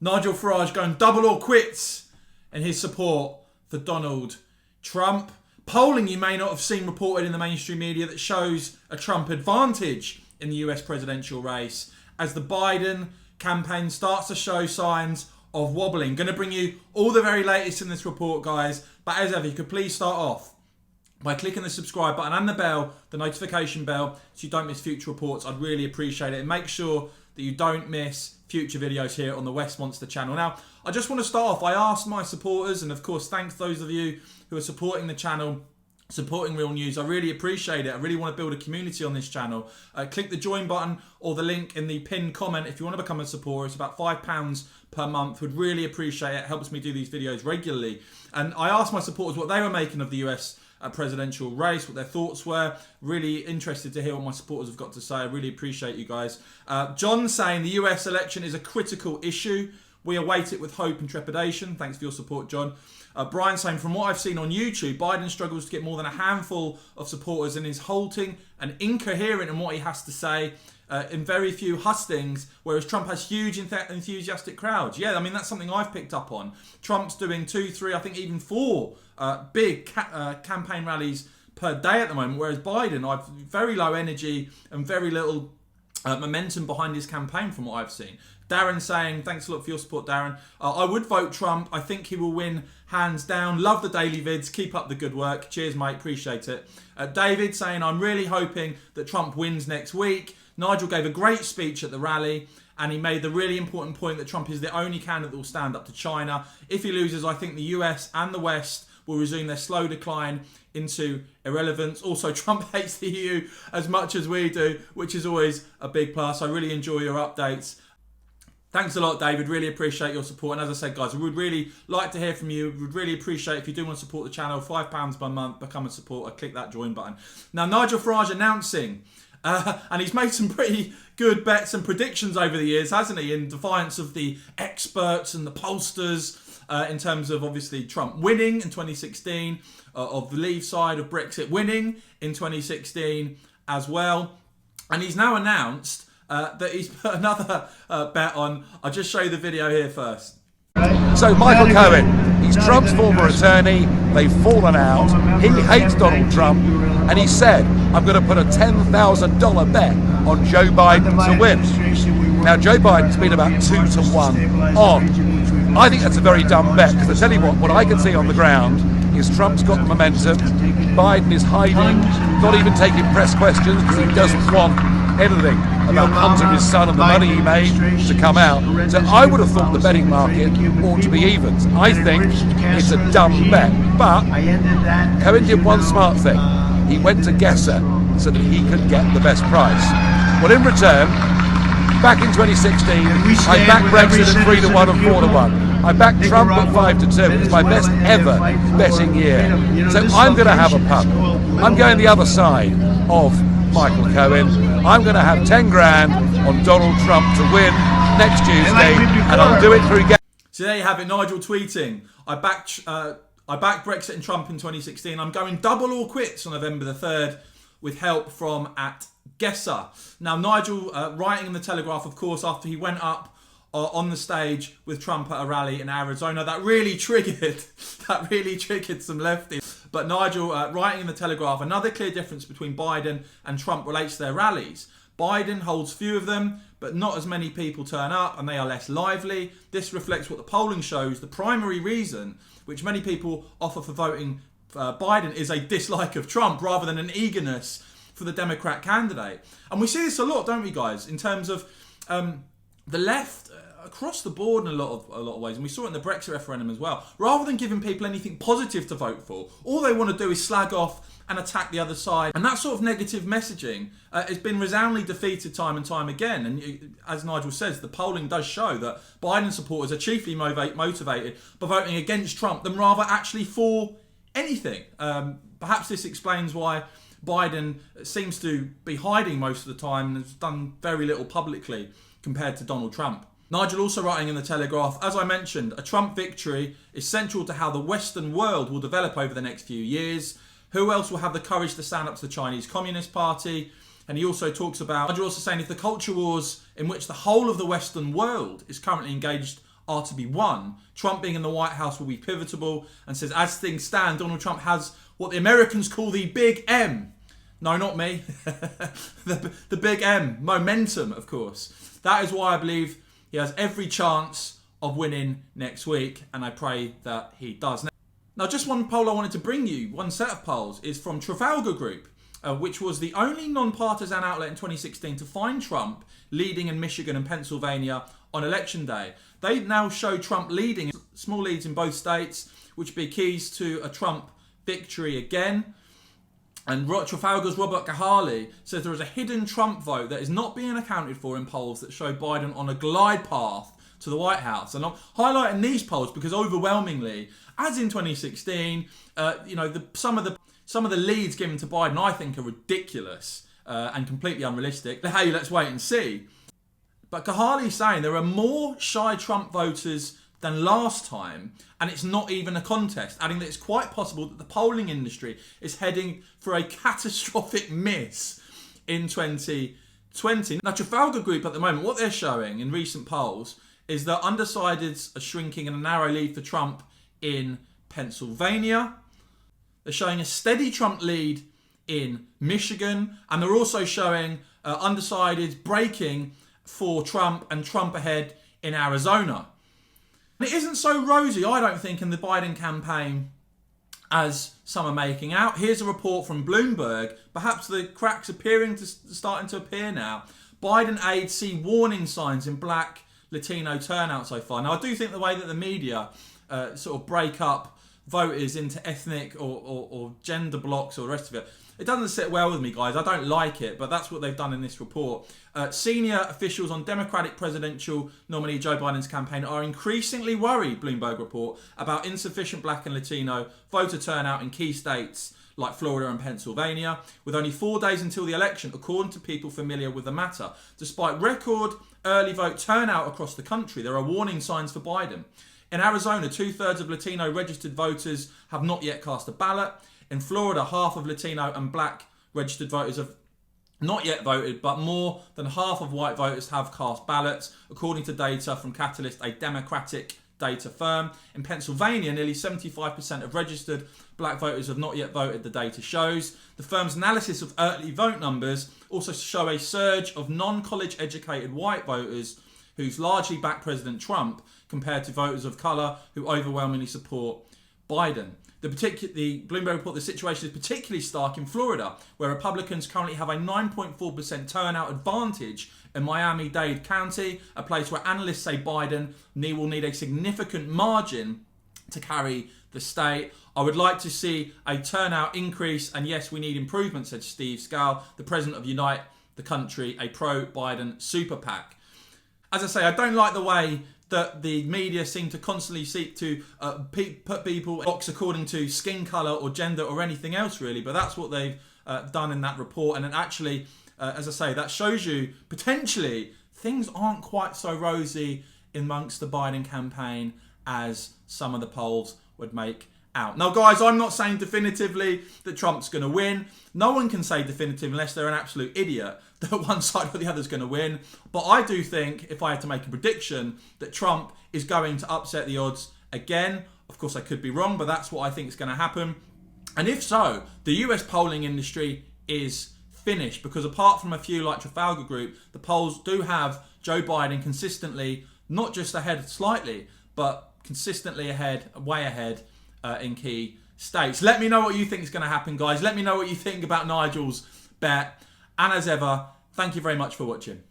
Nigel Farage going double or quits in his support for Donald Trump. Polling you may not have seen reported in the mainstream media that shows a Trump advantage in the US presidential race as the Biden campaign starts to show signs of wobbling. Going to bring you all the very latest in this report, guys. But as ever, you could please start off by clicking the subscribe button and the bell, the notification bell, so you don't miss future reports. I'd really appreciate it. And make sure that you don't miss future videos here on the West Monster channel. Now, I just want to start off. I asked my supporters, and of course, thanks those of you who are supporting the channel, supporting Real News. I really appreciate it. I really want to build a community on this channel. Click the join button or the link in the pinned comment if you want to become a supporter. It's about £5 per month. Would really appreciate it. It helps me do these videos regularly. And I asked my supporters what they were making of the US presidential race, what their thoughts were. Really interested to hear what my supporters have got to say. I really appreciate you guys. John saying the US election is a critical issue. We await it with hope and trepidation. Thanks for your support, John. Brian saying, from what I've seen on YouTube, Biden struggles to get more than a handful of supporters and is halting and incoherent in what he has to say in very few hustings, whereas Trump has huge enthusiastic crowds. Yeah, I mean, that's something I've picked up on. Trump's doing 2, 3, I think even 4 big campaign rallies per day at the moment, whereas Biden, I've very low energy and very little momentum behind his campaign from what I've seen. Darren saying, thanks a lot for your support, Darren. I would vote Trump. I think he will win hands down. Love the daily vids. Keep up the good work. Cheers, mate. Appreciate it. David saying, I'm really hoping that Trump wins next week. Nigel gave a great speech at the rally, and he made the really important point that Trump is the only candidate that will stand up to China. If he loses, I think the US and the West will resume their slow decline into irrelevance. Also, Trump hates the EU as much as we do, which is always a big plus. I really enjoy your updates. Thanks a lot, David. Really appreciate your support. And as I said, guys, we would really like to hear from you. We would really appreciate if you do want to support the channel. £5 per month, become a supporter. Click that join button. Now, Nigel Farage announcing, and he's made some pretty good bets and predictions over the years, hasn't he? In defiance of the experts and the pollsters, in terms of obviously Trump winning in 2016, of the Leave side of Brexit winning in 2016 as well. And he's now announced that he's put another bet on. I'll just show you the video here first. So Michael Cohen, he's Trump's former attorney. They've fallen out. He hates Donald Trump, and he said, I'm going to put a $10,000 bet on Joe Biden to win. Now, Joe Biden's been about 2 to 1 on. I think that's a very dumb bet, because I tell you what I can see on the ground is Trump's got the momentum. Biden is hiding, not even taking press questions, because he doesn't want anything about Hunter, his son, and the money he made to come out. So I would have thought the betting market ought to be evens. I think it's a dumb bet. But Cohen did one smart thing. He went to Guesser so that he could get the best price. Well, in return, back in 2016, I backed Brexit at 3 to 1 and 4 to 1. I backed Trump at 5 to 2. It was my best ever betting year. So I'm going to have a punt. I'm going the other side of Michael Cohen. I'm going to have 10 grand on Donald Trump to win next Tuesday, and I'll do it through. So there you have it, Nigel tweeting. I backed Brexit and Trump in 2016. I'm going double or quits on November the 3rd with help from @Guesser. Now, Nigel writing in the Telegraph, of course, after he went up on the stage with Trump at a rally in Arizona, that really triggered some lefties. But Nigel writing in the Telegraph, another clear difference between Biden and Trump relates to their rallies. Biden holds few of them, but not as many people turn up, and they are less lively. This reflects what the polling shows. The primary reason, which many people offer for voting Biden, is a dislike of Trump rather than an eagerness for the Democrat candidate. And we see this a lot, don't we, guys, in terms of the left across the board in a lot of ways, and we saw it in the Brexit referendum as well. Rather than giving people anything positive to vote for, all they want to do is slag off and attack the other side. And that sort of negative messaging has been resoundingly defeated time and time again. And as Nigel says, the polling does show that Biden supporters are chiefly motivated by voting against Trump than rather actually for anything. Perhaps this explains why Biden seems to be hiding most of the time and has done very little publicly compared to Donald Trump. Nigel also writing in the Telegraph, as I mentioned, a Trump victory is central to how the Western world will develop over the next few years. Who else will have the courage to stand up to the Chinese Communist Party? And he also talks about, Nigel also saying, if the culture wars in which the whole of the Western world is currently engaged are to be won. Trump being in the White House will be pivotal, and says, as things stand, Donald Trump has what the Americans call the big M. No, not me. the big M. Momentum, of course. That is why I believe he has every chance of winning next week, and I pray that he does. Now, just one poll I wanted to bring you, one set of polls, is from Trafalgar Group, which was the only non-partisan outlet in 2016 to find Trump leading in Michigan and Pennsylvania on election day. They now show Trump leading, small leads in both states, which would be keys to a Trump victory again. And Trafalgar's Robert Gahali says there is a hidden Trump vote that is not being accounted for in polls that show Biden on a glide path to the White House. And I'm highlighting these polls because overwhelmingly, as in 2016, some of the leads given to Biden I think are ridiculous and completely unrealistic. Hey, let's wait and see. But Gahali's saying there are more shy Trump voters than last time, and it's not even a contest, adding that it's quite possible that the polling industry is heading for a catastrophic miss in 2020. Now, Trafalgar Group at the moment, what they're showing in recent polls is that undecideds are shrinking in a narrow lead for Trump in Pennsylvania. They're showing a steady Trump lead in Michigan, and they're also showing undecideds breaking for Trump and Trump ahead in Arizona. It isn't so rosy, I don't think, in the Biden campaign as some are making out. Here's a report from Bloomberg. Perhaps the cracks starting to appear now. Biden aides see warning signs in black Latino turnout so far. Now, I do think the way that the media sort of break up voters into ethnic or gender blocks or the rest of it, it doesn't sit well with me, guys. I don't like it, but that's what they've done in this report. Senior officials on Democratic presidential nominee Joe Biden's campaign are increasingly worried, Bloomberg Report, about insufficient black and Latino voter turnout in key states like Florida and Pennsylvania, with only 4 days until the election, according to people familiar with the matter. Despite record early vote turnout across the country, there are warning signs for Biden. In Arizona, 2/3 of Latino registered voters have not yet cast a ballot. In Florida, half of Latino and black registered voters have not yet voted, but more than half of white voters have cast ballots, according to data from Catalyst, a Democratic data firm. In Pennsylvania, nearly 75% of registered black voters have not yet voted, the data shows. The firm's analysis of early vote numbers also show a surge of non-college educated white voters who's largely back President Trump compared to voters of colour who overwhelmingly support Biden. The Bloomberg Report, the situation is particularly stark in Florida, where Republicans currently have a 9.4% turnout advantage in Miami-Dade County, a place where analysts say Biden will need a significant margin to carry the state. I would like to see a turnout increase, and yes, we need improvement, said Steve Scala, the president of Unite the Country, a pro-Biden super PAC. As I say, I don't like the way that the media seem to constantly seek to put people in a box according to skin colour or gender or anything else, really. But that's what they've done in that report. And it actually, as I say, that shows you potentially things aren't quite so rosy amongst the Biden campaign as some of the polls would make out. Now, guys, I'm not saying definitively that Trump's going to win. No one can say definitive unless they're an absolute idiot that one side or the other is going to win. But I do think, if I had to make a prediction, that Trump is going to upset the odds again. Of course, I could be wrong, but that's what I think is going to happen. And if so, the US polling industry is finished, because apart from a few like Trafalgar Group, the polls do have Joe Biden consistently, not just ahead slightly, but consistently ahead, way ahead in key states. Let me know what you think is going to happen, guys. Let me know what you think about Nigel's bet. And as ever, thank you very much for watching.